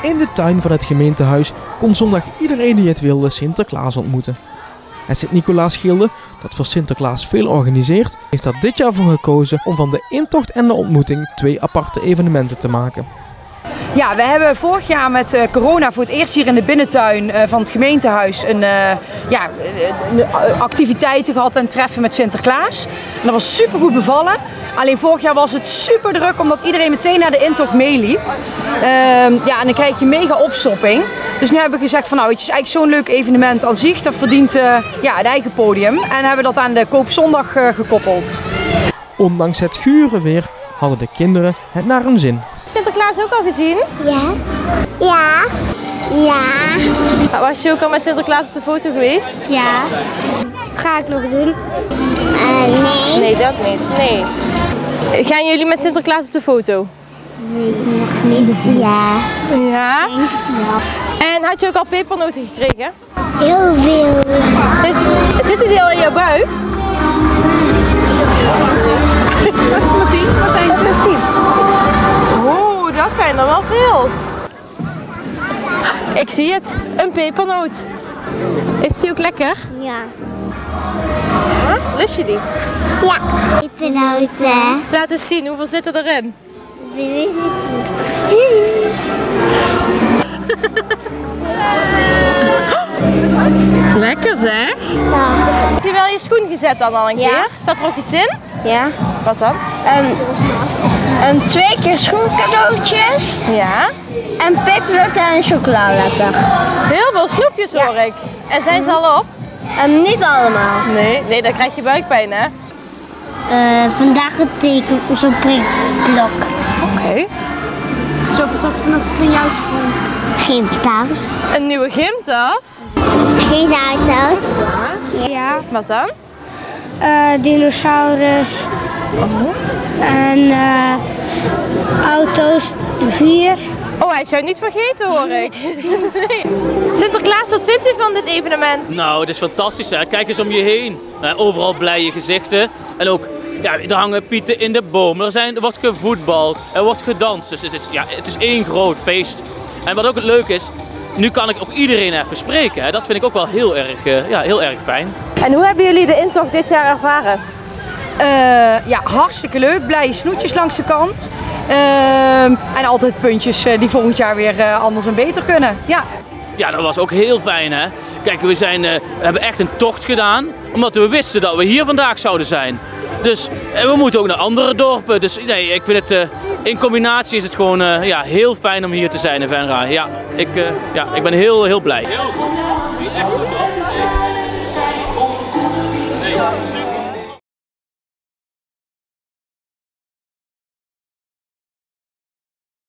In de tuin van het gemeentehuis kon zondag iedereen die het wilde Sinterklaas ontmoeten. En Sint-Nicolaas-Gilde, dat voor Sinterklaas veel organiseert, heeft er dit jaar voor gekozen om van de intocht en de ontmoeting 2 aparte evenementen te maken. Ja, we hebben vorig jaar met corona voor het eerst hier in de binnentuin van het gemeentehuis activiteiten gehad en treffen met Sinterklaas. En dat was super goed bevallen. Alleen vorig jaar was het super druk omdat iedereen meteen naar de intocht meeliep. En dan krijg je mega opstopping. Dus nu hebben we gezegd van nou, het is eigenlijk zo'n leuk evenement aan zich. Dat verdient het eigen podium. En hebben we dat aan de Koopzondag gekoppeld. Ondanks het gure weer hadden de kinderen het naar hun zin. Sinterklaas ook al gezien? Ja. Ja. Ja. Was je ook al met Sinterklaas op de foto geweest? Ja. Ga ik nog doen? Nee. Nee, dat niet. Nee. Gaan jullie met Sinterklaas op de foto? Weet ik nog niet. Ja. Ja? Denk het wel. En had je ook al pepernoten gekregen? Heel veel. Zitten die al in jouw buik? Laat ze maar zien. Wat zijn ze? Oeh, dat zijn er wel veel. Ik zie het. Een pepernoot. Is die ook lekker? Ja. Lust je die? Ja. Pepernoten. Laat eens zien, hoeveel zitten erin? Lekker zeg. Ja. Heb je wel je schoen gezet dan al een keer? Zat er ook iets in? Ja. Wat dan? 2 keer schoencadeautjes. Ja. En pepernoten en chocoladeletter. Heel veel snoepjes hoor ik. En zijn ze al op? Niet allemaal. Nee, dan krijg je buikpijn hè? Vandaag getekend op zo'n prikblok. Oké. Zo zag het van jouw schoen. Geen tas. Een nieuwe gymtas? Geen huishoud. Ja. Wat dan? Dinosaurus. En auto's 4. Oh, hij zou niet vergeten hoor ik. Nee. Sinterklaas, wat vindt u van dit evenement? Nou, het is fantastisch hè. Kijk eens om je heen. Overal blije gezichten. En ook, ja, er hangen pieten in de boom. Er wordt gevoetbald, er wordt gedanst. Dus het is één groot feest. En wat ook het leuk is, nu kan ik ook iedereen even spreken. Hè. Dat vind ik ook wel heel erg fijn. En hoe hebben jullie de intocht dit jaar ervaren? Hartstikke leuk. Blije snoetjes langs de kant. En altijd puntjes die volgend jaar weer anders en beter kunnen. Ja. Ja, dat was ook heel fijn hè. Kijk, we hebben echt een tocht gedaan, omdat we wisten dat we hier vandaag zouden zijn. Dus we moeten ook naar andere dorpen. Dus nee, ik vind het in combinatie is het gewoon heel fijn om hier te zijn in Venray. Ja, ik ben heel blij. Heel goed. Echt goed hoor.